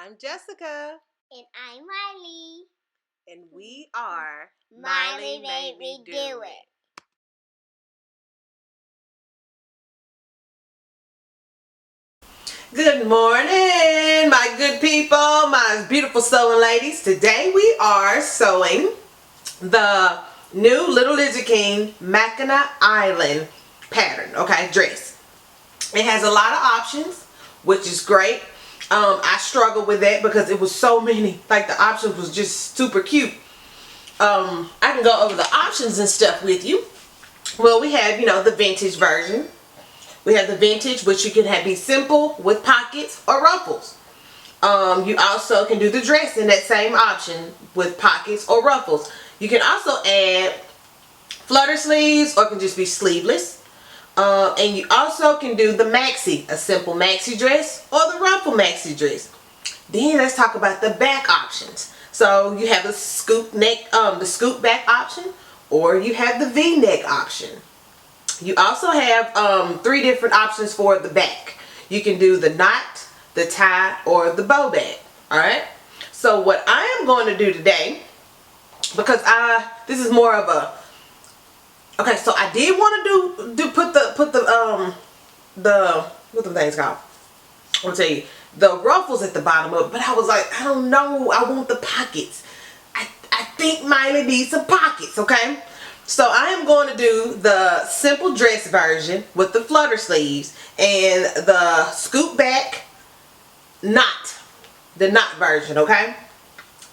I'm Jessica. And I'm Miley. And we are Miley Made Me Do It. Good morning, my good people, my beautiful sewing ladies. Today we are sewing the new Little Lizard King Mackinac Island pattern, okay, dress. It has a lot of options, which is great. I struggled with that because it was so many. Like, the options was just super cute. I can go over the options and stuff with you. Well, we have, the vintage version. We have the vintage, which you can have be simple with pockets or ruffles. You also can do the dress in that same option with pockets or ruffles. You can also add flutter sleeves, or it can just be sleeveless. And you also can do the maxi, a simple maxi dress, or the ruffle maxi dress. Then let's talk about the back options. So you have the scoop neck, the scoop back option, or you have the V-neck option. You also have 3 different options for the back. You can do the knot, the tie, or the bow back. Alright? So what I am going to do today, because this is more of a, okay, so I did want to put the what the thing's called? I'll tell you, the ruffles at the bottom of it, but I was like, I don't know, I want the pockets. I think Miley needs some pockets, okay? So I am going to do the simple dress version with the flutter sleeves and the scoop back knot, the knot version, okay?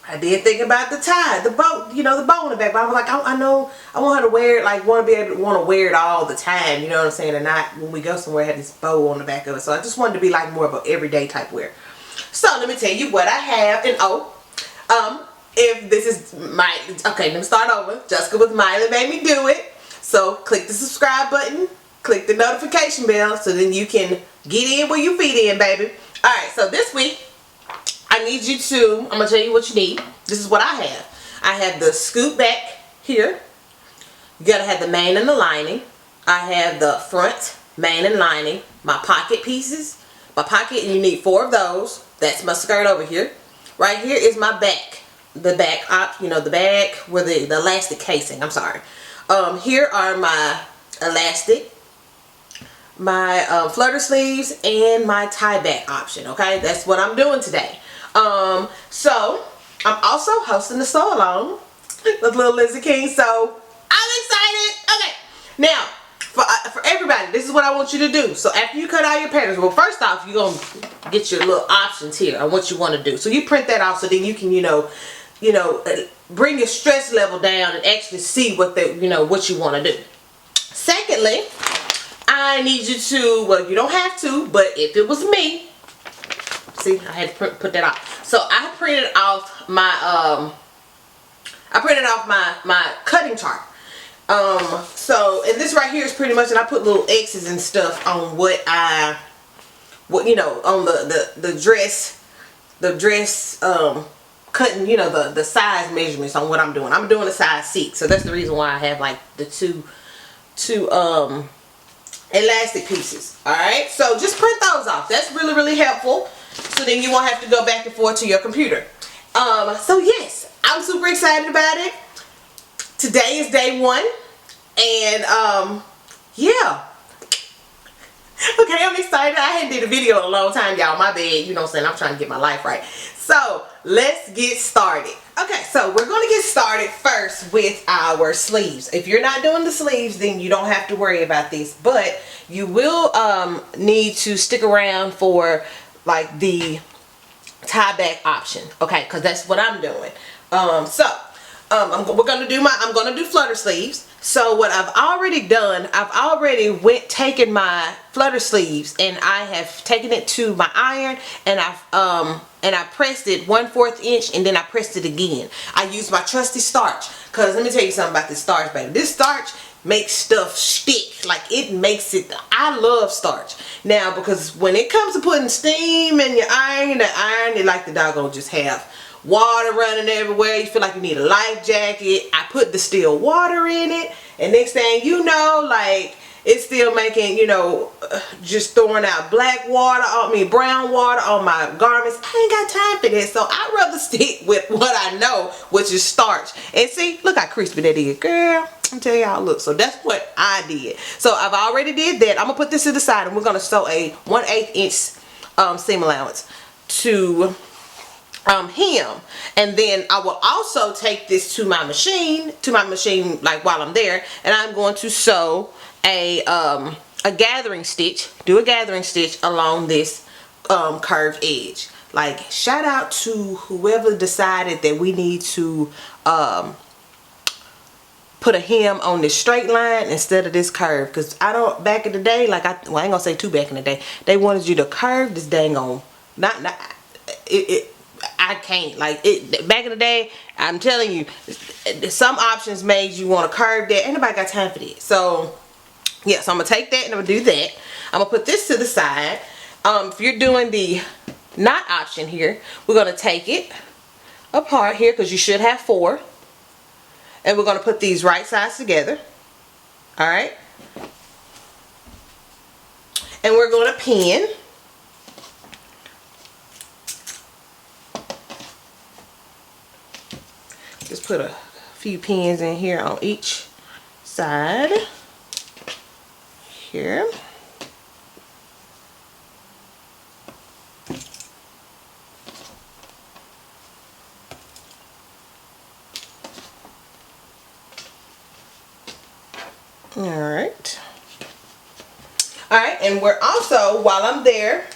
I did think about the tie, the bow, the bow in the back, but I was like, I know, I want her to wear it, like, want to wear it all the time, you know what I'm saying, and not when we go somewhere have this bow on the back of it. So I just wanted to be like more of an everyday type wear. So let me tell you what I have, and if this is my, okay, let me start over. Jessica with Miley Made Me Do It. So click the subscribe button, click the notification bell, so then you can get in where you fit in, baby. Alright, so this week, I need you to, I'm going to tell you what you need. This is what I have. I have the scoop back here. You got to have the main and the lining. I have the front, main and lining. My pocket pieces. My pocket, and you need 4 of those. That's my skirt over here. Right here is my back. The back, the back with the elastic casing. I'm sorry. Here are my elastic, my flutter sleeves, and my tie back option. Okay, that's what I'm doing today. So I'm also hosting the sew along with Little Lizard King, so I'm excited. Okay, now for everybody, this is what I want you to do. So after you cut out your patterns, well, first off, you're gonna get your little options here on what you want to do. So you print that off so then you can bring your stress level down and actually see what what you want to do. Secondly, I need you to, well, you don't have to, but if it was me, see, I had to put that off. So I printed off my my cutting chart. So, and this right here is pretty much, and I put little X's and stuff on on the dress cutting, the size measurements on what I'm doing. I'm doing a size 6, so that's the reason why I have like the two elastic pieces. Alright, so just print those off. That's really helpful, so then you won't have to go back and forth to your computer. So yes, I'm super excited about it. Today is day 1, and yeah. Okay, I'm excited. I hadn't did a video in a long time, y'all. My bad. You know what I'm saying? I'm trying to get my life right. So let's get started. Okay, so we're going to get started first with our sleeves. If you're not doing the sleeves, then you don't have to worry about this, but you will need to stick around for like the tie back option, okay, because that's what I'm doing. I'm going to do flutter sleeves. So what I've already done, taken my flutter sleeves and I have taken it to my iron, and I pressed it 1/4 inch, and then I pressed it again. I used my trusty starch, because let me tell you something about this starch, baby. This starch makes stuff stick. Like, it makes it, I love starch. Now, because when it comes to putting steam in your iron, the iron, it like the doggone just have water running everywhere. You feel like you need a life jacket. I put distilled water in it, and next thing you know, like, it's still making, you know, just throwing out black water, brown water on my garments. I ain't got time for this. So I'd rather stick with what I know, which is starch. And see, look how crispy that is, girl. I'm telling y'all, look. So that's what I did. So I've already did that. I'm gonna put this to the side, and we're gonna sew a 1/8 inch seam allowance to hem. And then I will also take this to my machine like while I'm there, and I'm going to sew a gathering stitch, do a gathering stitch along this curved edge. Like, shout out to whoever decided that we need to put a hem on this straight line instead of this curve, because I don't, back in the day, like, I ain't gonna say too back in the day, they wanted you to curve this dang on, I can't, like, it back in the day. I'm telling you, some options made you want to curve that. Ain't nobody got time for that. So yeah, so I'm gonna take that and I'm gonna do that. I'm gonna put this to the side. If you're doing the knot option here, we're gonna take it apart here, because you should have 4, and we're gonna put these right sides together. All right, and we're gonna pin. Just put a few pins in here on each side here. Alright, and we're also, while I'm there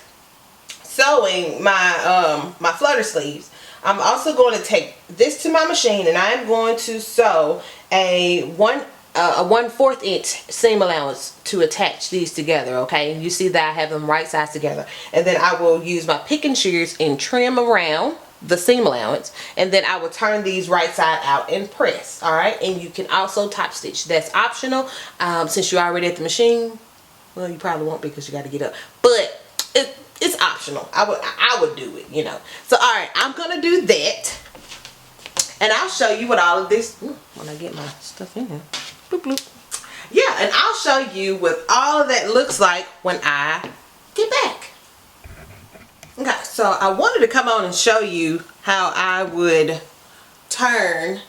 sewing my my flutter sleeves, I'm also going to take this to my machine, and I'm going to sew a 1/4 inch seam allowance to attach these together. Okay, you see that I have them right sides together, and then I will use my picking shears and trim around the seam allowance, and then I will turn these right side out and press. All right, and you can also top stitch. That's optional. Since you're already at the machine, well, you probably won't, because you got to get up, but it's optional. I would do it, you know. So all right, I'm gonna do that, and I'll show you what all of this, when I get my stuff in here. Bloop, bloop. Yeah, and I'll show you what all of that looks like when I get back. Okay, so I wanted to come on and show you how I would turn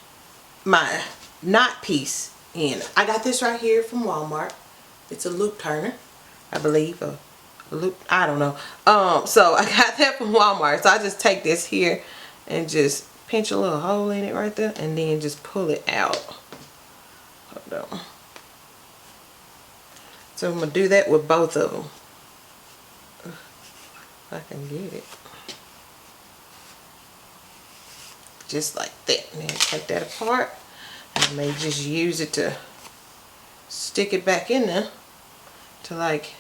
my knot piece in. I got this right here from Walmart. It's a loop turner, I believe, a loop, I don't know. So I got that from Walmart. So I just take this here and just pinch a little hole in it right there, and then just pull it out. Hold on. So I'm gonna do that with both of them. If I can get it. Just like that. And then take that apart. I may just use it to stick it back in there to, like,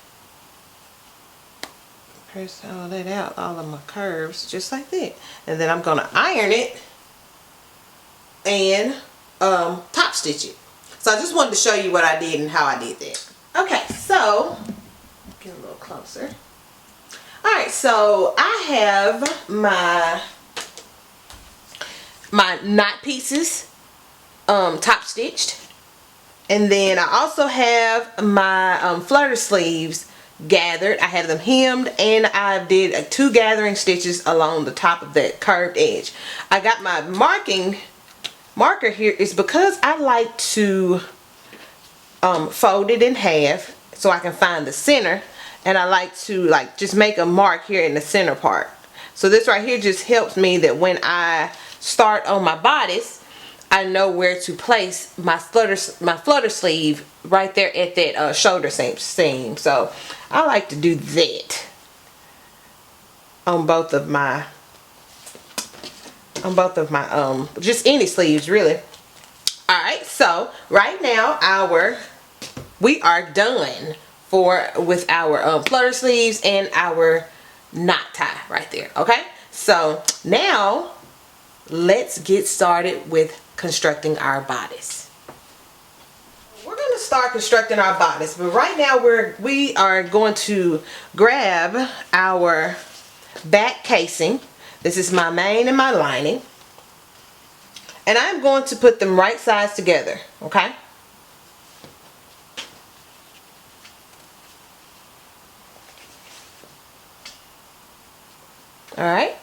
press all that out, all of my curves, just like that. And then I'm gonna iron it and top stitch it. So I just wanted to show you what I did and how I did that. Okay, so get a little closer. All right, so I have my knot pieces top stitched, and then I also have my flutter sleeves gathered. I have them hemmed, and I did 2 gathering stitches along the top of that curved edge. I got my marker here is because I like to fold it in half so I can find the center, and I like to, like, just make a mark here in the center part. So this right here just helps me that when I start on my bodice, I know where to place my flutter sleeve right there at that shoulder seam. So I like to do that on both of my just any sleeves, really. All right, so right now we are done with our flutter sleeves and our knot tie right there. Okay, so now let's get started with constructing our bodice. We're going to start constructing our bodice, but right now we are going to grab our back casing. This is my main and my lining, and I'm going to put them right sides together. Okay, Alright,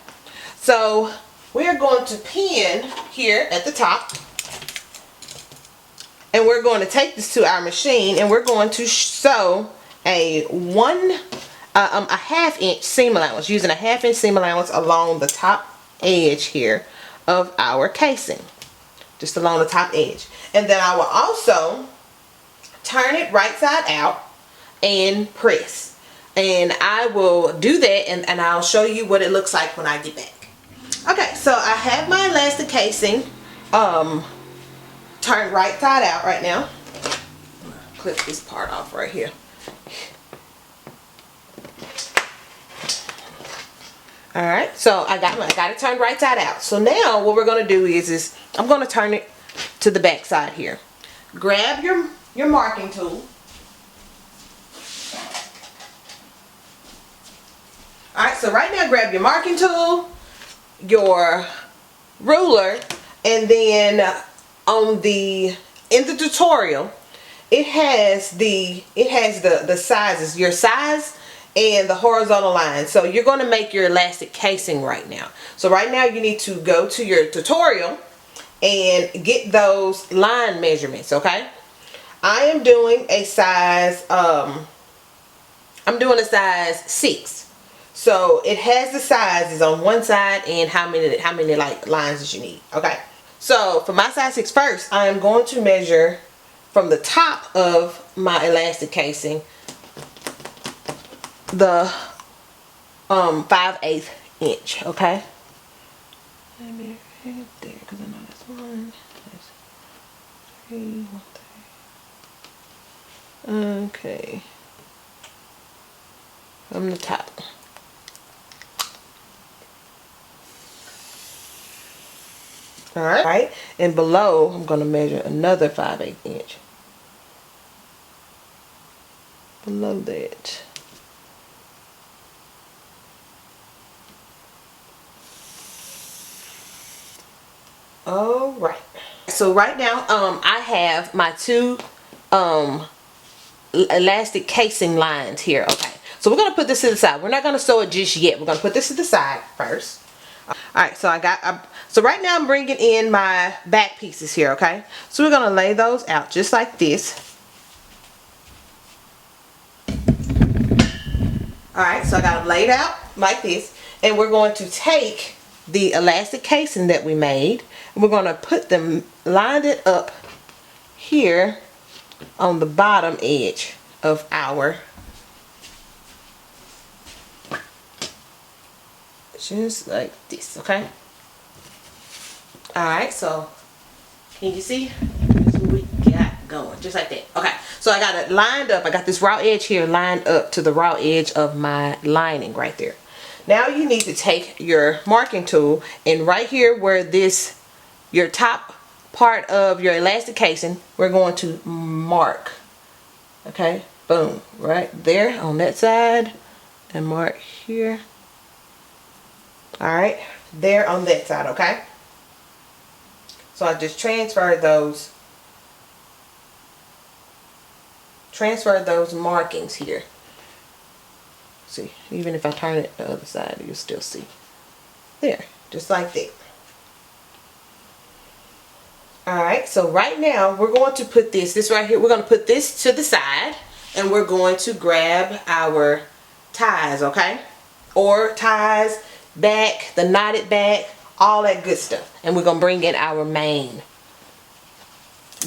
so we are going to pin here at the top, and we're going to take this to our machine, and we're going to sew a half inch seam allowance, using a half inch seam allowance along the top edge here of our casing, just along the top edge. And then I will also turn it right side out and press, and I will do that, and I'll show you what it looks like when I get back. Okay, so I have my elastic casing turned right side out right now. Clip this part off right here. Alright, so I got it turned right side out. So now what we're going to do is I'm going to turn it to the back side here. Grab your marking tool. Alright, so right now grab your marking tool, your ruler, and then in the tutorial it has the sizes, your size and the horizontal line. So you're going to make your elastic casing right now. So right now you need to go to your tutorial and get those line measurements, okay? I am doing a size I'm doing a size 6. So it has the sizes on one side and how many like lines that you need, okay? So for my size 6 first, I am going to measure from the top of my elastic casing the 5/8 inch, okay? Let me right there, because I know that's 1, that's 3, 1, 3. Okay. From the top. Alright, and below I'm going to measure another 5/8 inch. Below that. Alright. So right now I have my 2 elastic casing lines here. Okay. So we're going to put this to the side. We're not going to sew it just yet. We're going to put this to the side first. Alright, so so right now I'm bringing in my back pieces here, okay? So we're going to lay those out just like this. Alright, so I got them laid out like this, and we're going to take the elastic casing that we made, and we're going to put them, line it up here on the bottom edge of our, just like this, okay? Alright, so can you see? That's what we got going, just like that. Okay, so I got it lined up. I got this raw edge here lined up to the raw edge of my lining right there. Now you need to take your marking tool, and right here where this, your top part of your elastic casing, we're going to mark. Okay, boom, right there on that side, and mark here. Alright, there on that side, okay? So I just transferred those markings here. See, even if I turn it the other side, you'll still see. There, just like that. Alright, so right now we're going to put this right here, we're going to put this to the side, and we're going to grab our ties, okay? Or ties, back, the knotted back, all that good stuff. And we're going to bring in our main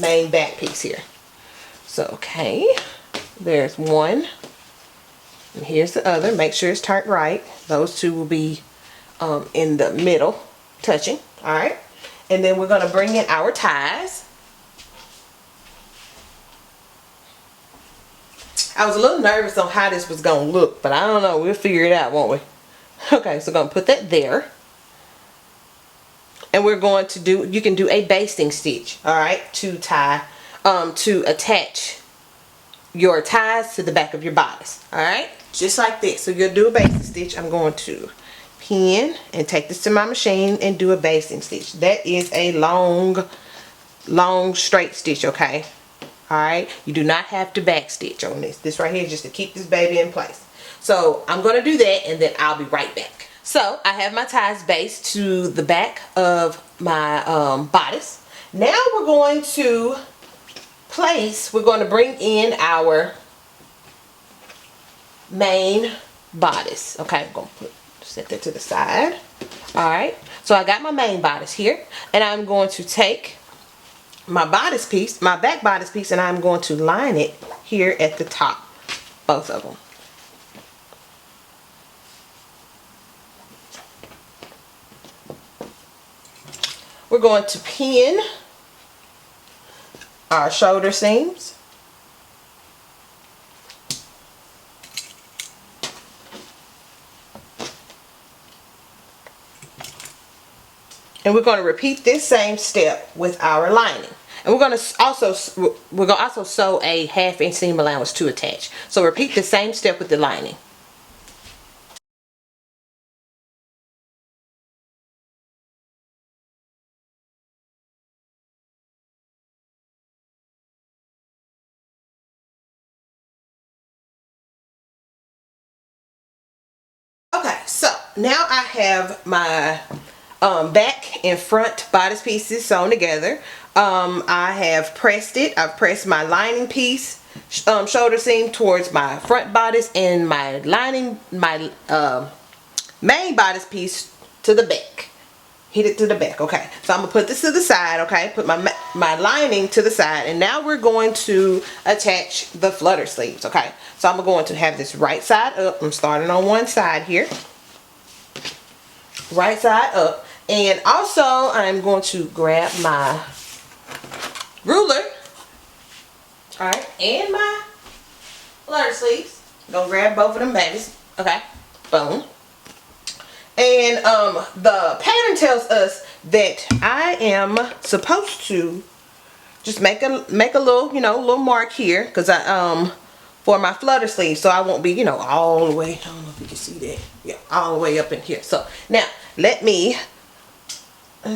back piece here. So, okay, there's one. And here's the other. Make sure it's turned right. Those two will be in the middle, touching. Alright. And then we're going to bring in our ties. I was a little nervous on how this was going to look, but I don't know. We'll figure it out, won't we? Okay, so I'm going to put that there. And we're going to do, you can do a basting stitch, alright, to tie, to attach your ties to the back of your bodice, alright, just like this. So you'll do a basting stitch. I'm going to pin and take this to my machine and do a basting stitch. That is a long straight stitch, okay, alright. You do not have to back stitch on this. This right here is just to keep this baby in place. So I'm going to do that, and then I'll be right back. So I have my ties based to the back of my bodice. Now we're going to bring in our main bodice. Okay, I'm going to set that to the side. Alright, so I got my main bodice here, and I'm going to take my bodice piece, my back bodice piece, and I'm going to line it here at the top, both of them. We're going to pin our shoulder seams. And we're going to repeat this same step with our lining. And we're going to also sew a 1/2 inch seam allowance to attach. So repeat the same step with the lining. Okay, so now I have my back and front bodice pieces sewn together. I have pressed it. I've pressed my lining piece, shoulder seam towards my front bodice, and my main bodice piece to the back. Hit it to the back. Okay, so I'm gonna put this to the side. Okay, put my lining to the side, and now we're going to attach the flutter sleeves. Okay, so I'm going to have this right side up. I'm starting on one side here, right side up, and also I'm going to grab my ruler, all right, and my flutter sleeves. I'm gonna grab both of them babies. Okay, boom. And the pattern tells us that I am supposed to just make a little, you know, little mark here, because I for my flutter sleeve, so I won't be, you know, all the way, I don't know if you can see that, yeah, all the way up in here. So now let's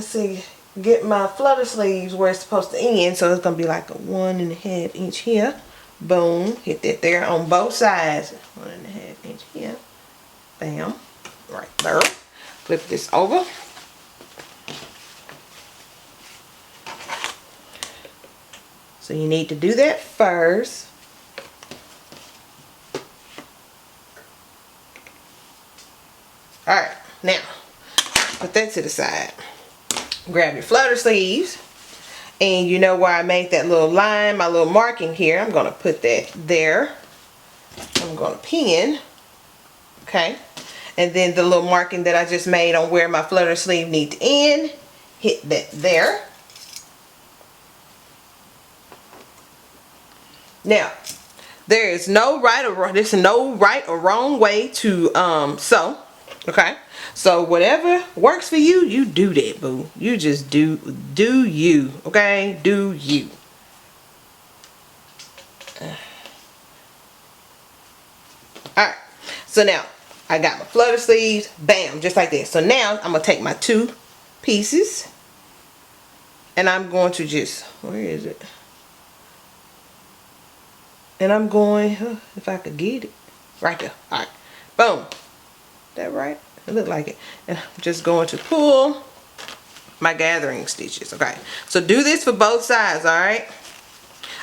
see, get my flutter sleeves where it's supposed to end. So it's gonna be like a 1.5 inch here. Boom, hit that there on both sides. 1.5 inch here. Bam. Right there. Flip this over. So you need to do that first. Alright, now put that to the side. Grab your flutter sleeves, and you know where I made that little line, my little marking here. I'm going to put that there. I'm going to pin. Okay. And then the little marking that I just made on where my flutter sleeve needs to end, hit that there. Now, there is no right or wrong way to sew. Okay, so whatever works for you, you do that, boo. You just do you. Okay, do you. All right, so now I got my flutter sleeves, bam, just like that. So now I'm gonna take my 2 pieces, and I'm going to just, where is it? And I'm going, if I could get it, right there. All right, boom. That right? It looked like it. And I'm just going to pull my gathering stitches. Okay, so do this for both sides. All right.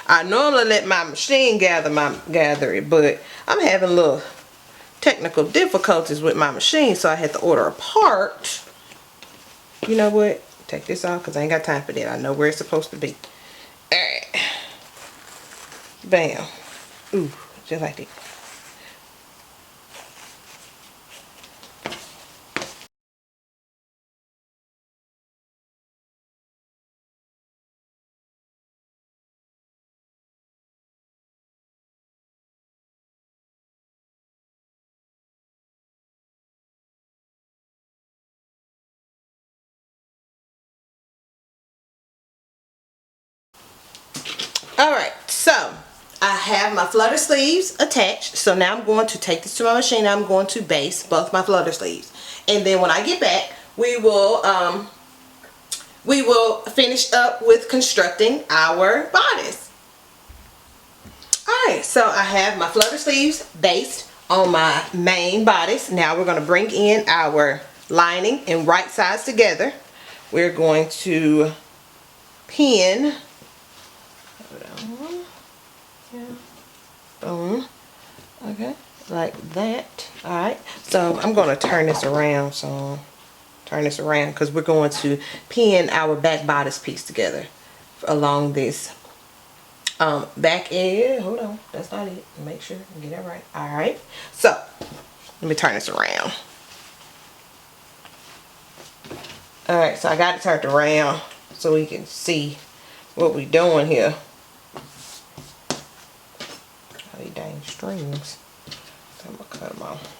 I normally let my machine gather it, but I'm having a little technical difficulties with my machine, so I had to order a part. You know what? Take this off because I ain't got time for that. I know where it's supposed to be. Alright. Bam. Ooh, just like that. Alright, so I have my flutter sleeves attached. So now I'm going to take this to my machine. I'm going to baste both my flutter sleeves. And then when I get back, we will finish up with constructing our bodice. Alright, so I have my flutter sleeves based on my main bodice. Now we're going to bring in our lining and right sides together. We're going to pin, boom, okay, like that. All right, so I'm going to turn this around. So turn this around because we're going to pin our back bodice piece together along this back edge. Hold on, that's not it. Make sure I get that right. All right, so let me turn this around. All right, so I got it turned around so we can see what we're doing here. Oh, these dang strings. So I'm gonna cut them off.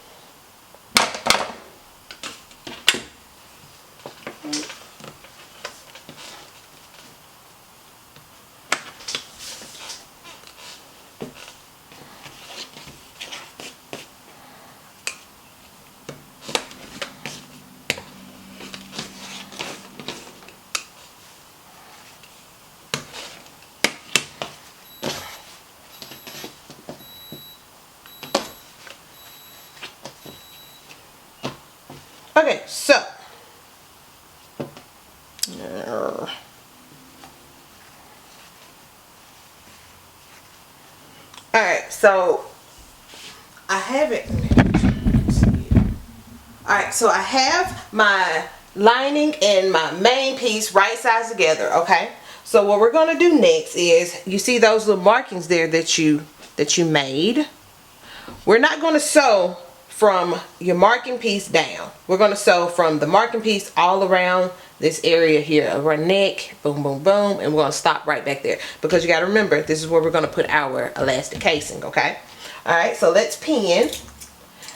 Okay, so alright, so I have it. Alright, so I have my lining and my main piece right sides together, okay? So what we're gonna do next is, you see those little markings there that you made? We're not gonna sew from your marking piece down. We're going to sew from the marking piece all around this area here of our neck, boom, boom, boom, and we're going to stop right back there because you got to remember this is where we're going to put our elastic casing, okay? All right, so let's pin,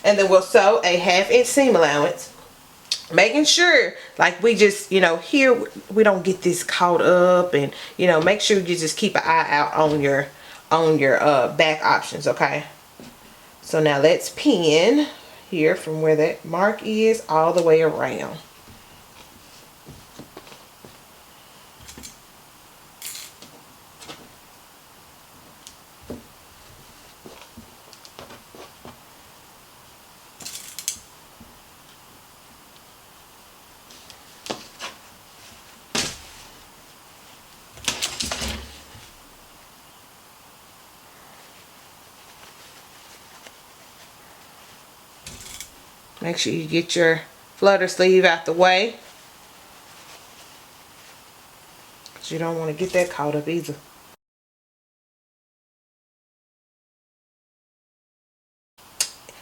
and then we'll sew a 1/2 inch seam allowance, making sure like we just, you know, here we don't get this caught up, and you know, make sure you just keep an eye out on your back options, okay? So now let's pin here from where that mark is all the way around. Make sure you get your flutter sleeve out the way, because you don't want to get that caught up either.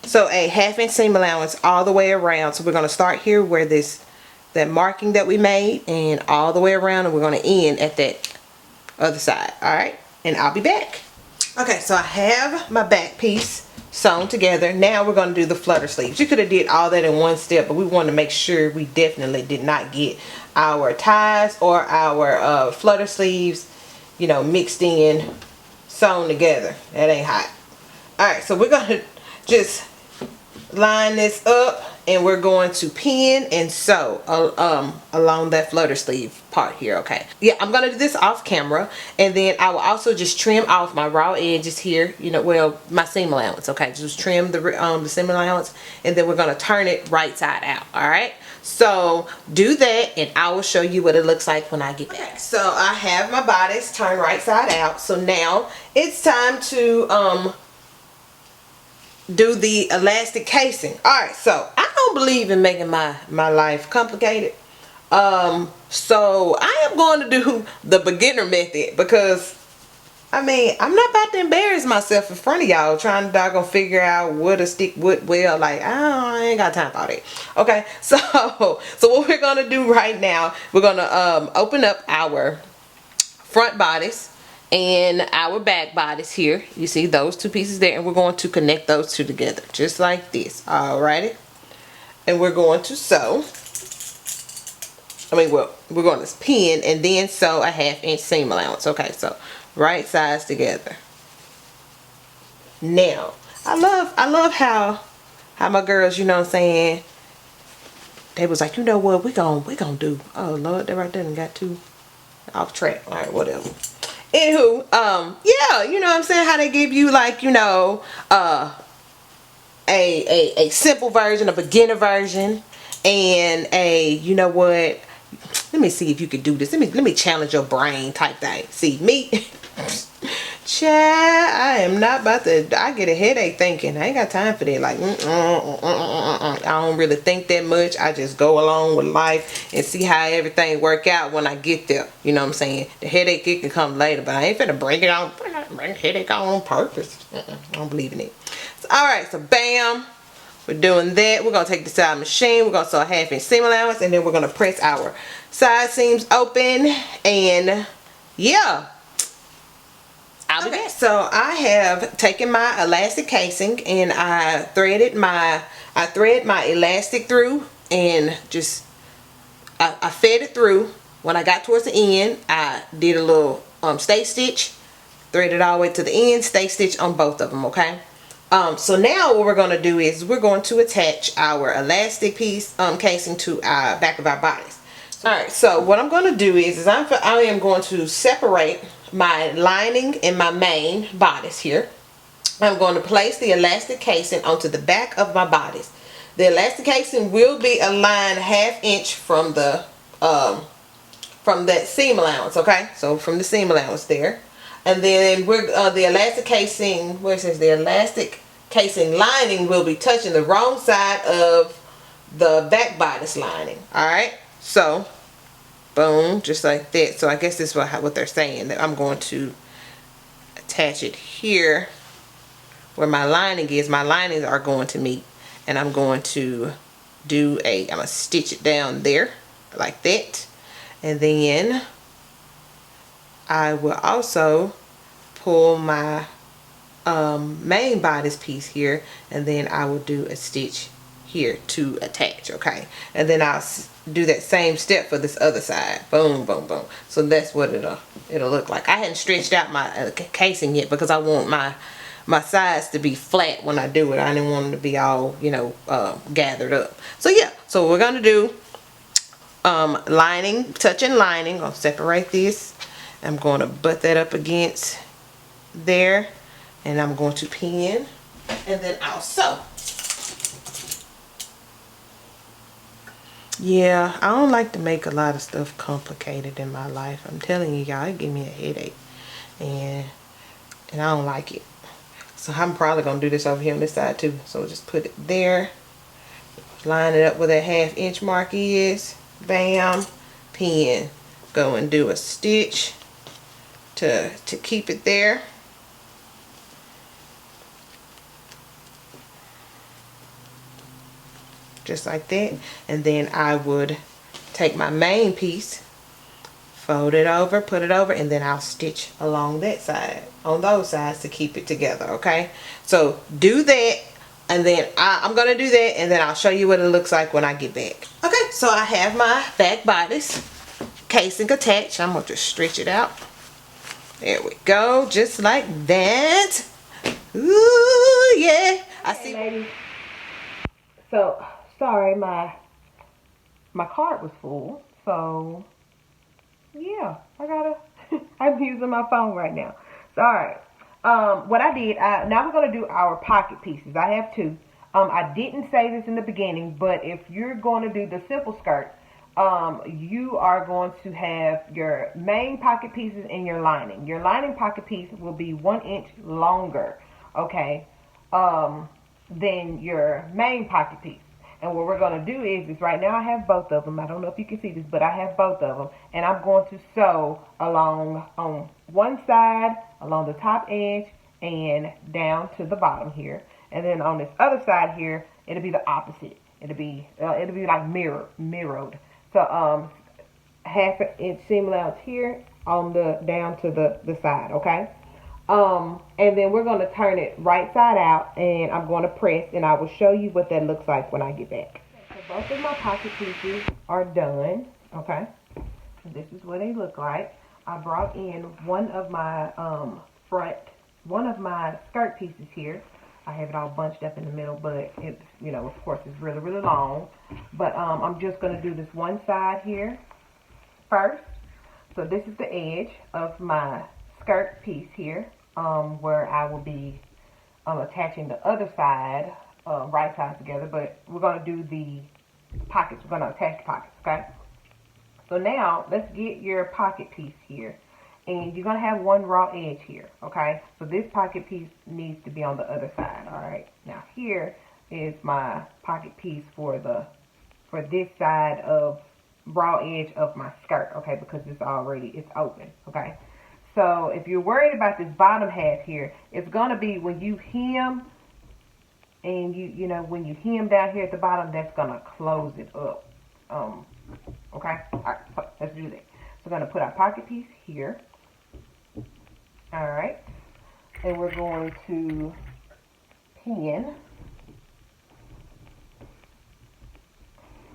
So a 1/2 inch seam allowance all the way around. So we're going to start here where that marking that we made, and all the way around, and we're going to end at that other side. All right, and I'll be back. Okay, so I have my back piece sewn together. Now we're going to do the flutter sleeves. You could have did all that in one step, but we wanted to make sure we definitely did not get our ties or our flutter sleeves, you know, mixed in, sewn together. That ain't hot. All right, so we're going to just line this up, and we're going to pin and sew along that flutter sleeve part here, okay? Yeah, I'm gonna do this off camera, and then I will also just trim off my raw edges here, you know, well, my seam allowance, okay? Just trim the seam allowance, and then we're gonna turn it right side out, all right? So do that, and I will show you what it looks like when I get back. Okay, so I have my bodice turned right side out, so now it's time to do the elastic casing. Alright, so I don't believe in making my life complicated. So I am going to do the beginner method, because I mean, I'm not about to embarrass myself in front of y'all trying to doggone figure out what to stick what well. Like, I ain't got time for all that. Okay, so what we're gonna do right now, we're gonna open up our front bodice and our back bodice here. You see those two pieces there, and we're going to connect those two together just like this. Alrighty, and we're going to sew. Well, we're going to pin and then sew a 1/2 inch seam allowance. Okay, so right sides together. Now I love how my girls, you know what I'm saying, they was like, you know what, we gonna do, oh Lord, they right there and got too off track. All right, whatever. Anywho, yeah, you know what I'm saying, how they give you, like, you know, a simple version, a beginner version, and a, you know what, let me see if you can do this. Let me challenge your brain type thing. See me. Child, I am not about to. I get a headache thinking. I ain't got time for that. Like, I don't really think that much. I just go along with life and see how everything work out when I get there. You know what I'm saying? The headache, it can come later, but I ain't finna bring the headache on purpose. I don't believe in it. So, all right, so bam, we're doing that. We're gonna take this out of the machine. We're gonna sew a 1/2 inch seam allowance, and then we're gonna press our side seams open, and yeah. Okay, so I have taken my elastic casing and I thread my elastic through, and just I fed it through. When I got towards the end, I did a little stay stitch, threaded all the way to the end, stay stitch on both of them. Okay. So now what we're going to do is we're going to attach our elastic piece casing to our back of our bodice. Alright, so what I'm going to do is I am going to separate my lining and my main bodice here. I'm going to place the elastic casing onto the back of my bodice. The elastic casing will be aligned 1/2 inch from the from that seam allowance, okay? So from the seam allowance there. And then we're the elastic casing, where it says the elastic casing lining will be touching the wrong side of the back bodice lining. Alright, so boom, just like that. So I guess this is what they're saying, that I'm going to attach it here where my lining is. My linings are going to meet, and I'm going to I'm going to stitch it down there like that, and then I will also pull my main bodice piece here, and then I will do a stitch here to attach. Okay, and then I'll do that same step for this other side. Boom, boom, boom. So that's what it'll look like. I hadn't stretched out my casing yet because I want my sides to be flat when I do it. I didn't want them to be all, you know, gathered up. So yeah, so we're gonna do lining, touching lining. I'll separate this. I'm going to butt that up against there, and I'm going to pin, and then I'll sew. Yeah, I don't like to make a lot of stuff complicated in my life. I'm telling you, y'all, it give me a headache, and I don't like it. So I'm probably gonna do this over here on this side too. So just put it there, line it up where that 1/2 inch mark is, bam, pin, go and do a stitch to keep it there. Just like that. And then I would take my main piece, fold it over, put it over, and then I'll stitch along that side, on those sides, to keep it together. Okay, so do that, and then I'm gonna do that, and then I'll show you what it looks like when I get back. Okay, so I have my back bodice casing attached. I'm gonna just stretch it out. There we go, just like that. Ooh, yeah. I see, ladies. So sorry, my card was full, so yeah, I'm using my phone right now. So alright, what I did, now we're going to do our pocket pieces. I have two. I didn't say this in the beginning, but if you're going to do the simple skirt, you are going to have your main pocket pieces and your lining. Your lining pocket piece will be 1 inch longer, okay, than your main pocket piece. And what we're going to do is right now I have both of them. I don't know if you can see this, but I have both of them. And I'm going to sew along on one side, along the top edge, and down to the bottom here. And then on this other side here, it'll be the opposite. It'll be like mirrored. So 1/2 inch seam allowance here on the down to the side, okay? And then we're going to turn it right side out, and I'm going to press, and I will show you what that looks like when I get back. So both of my pocket pieces are done, okay? This is what they look like. I brought in one of my skirt pieces here. I have it all bunched up in the middle, but it, you know, of course, it's really, really long. But I'm just going to do this one side here first. So this is the edge of my skirt piece here, where I will be attaching the other side right sides together, but we're going to do the pockets. We're going to attach the pockets, okay? So now, let's get your pocket piece here. And you're going to have one raw edge here, okay? So this pocket piece needs to be on the other side, all right? Now here is my pocket piece for this side of raw edge of my skirt, okay? Because it's open, okay? So if you're worried about this bottom half here, it's going to be when you hem, and you know, when you hem down here at the bottom, that's going to close it up, okay? All right, so let's do that. So we're going to put our pocket piece here. All right, and we're going to pin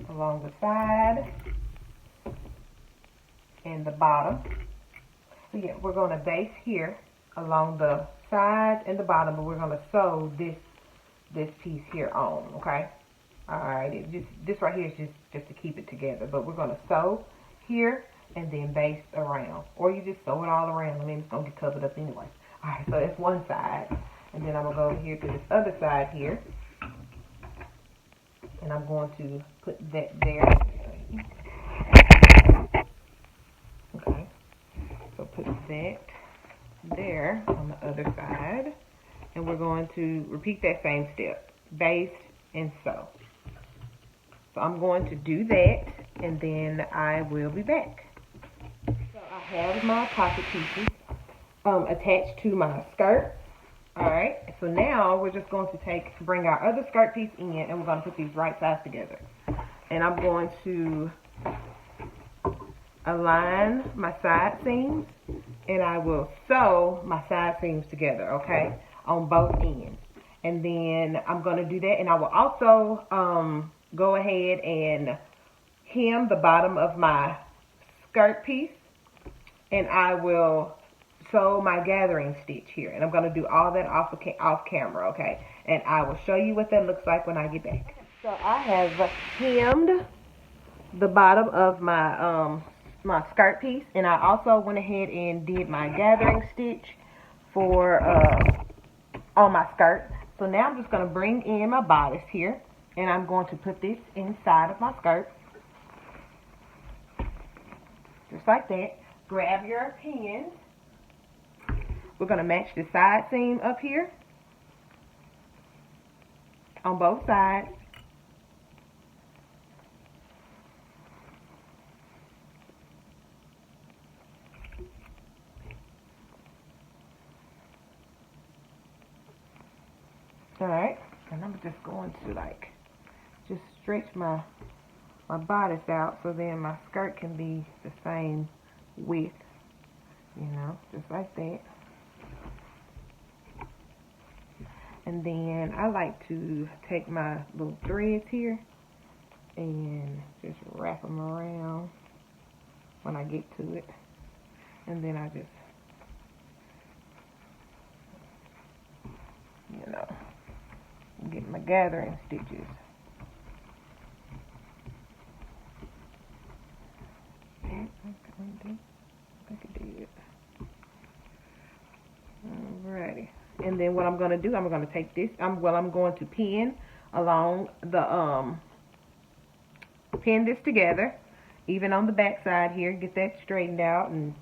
along the side and the bottom. So yeah, we're going to base here along the sides and the bottom, but we're going to sew this piece here on, okay? All right, this right here is just to keep it together, but we're going to sew here and then base around, or you just sew it all around. I mean, it's going to get covered up anyway. All right, so that's one side, and then I'm going to go over here to this other side here, and I'm going to put that there. Okay, so put that there on the other side, and we're going to repeat that same step, base and sew. So I'm going to do that, and then I will be back. So I have my pocket pieces attached to my skirt. Alright, so now we're just going to bring our other skirt piece in, and we're going to put these right sides together. And I'm going to align my side seams, and I will sew my side seams together, okay, on both ends. And then I'm going to do that, and I will also go ahead and hem the bottom of my skirt piece, and I will sew my gathering stitch here, and I'm going to do all that off camera, okay? And I will show you what that looks like when I get back. So I have hemmed the bottom of my my skirt piece, and I also went ahead and did my gathering stitch for on my skirt. So now I'm just going to bring in my bodice here, and I'm going to put this inside of my skirt, just like that. Grab your pins. We're going to match the side seam up here on both sides. Alright, and I'm just going to just stretch my bodice out so then my skirt can be the same width, you know, just like that. And then I like to take my little threads here and just wrap them around when I get to it. And then I just, you know, get my gathering stitches. I think I did. Alrighty. And then what I'm going to do, I'm going to take this, I'm going to pin along the, pin this together, even on the back side here, get that straightened out and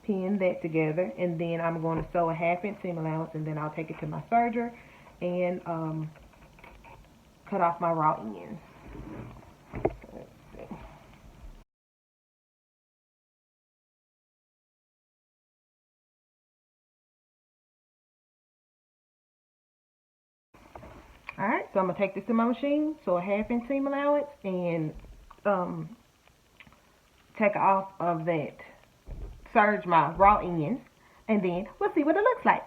pin that together. And then I'm going to sew a 1/2 inch seam allowance, and then I'll take it to my serger and cut off my raw ends. Alright, so I'm going to take this to my machine, sew a 1/2 inch seam allowance, and take off of that, serge my raw ends, and then we'll see what it looks like.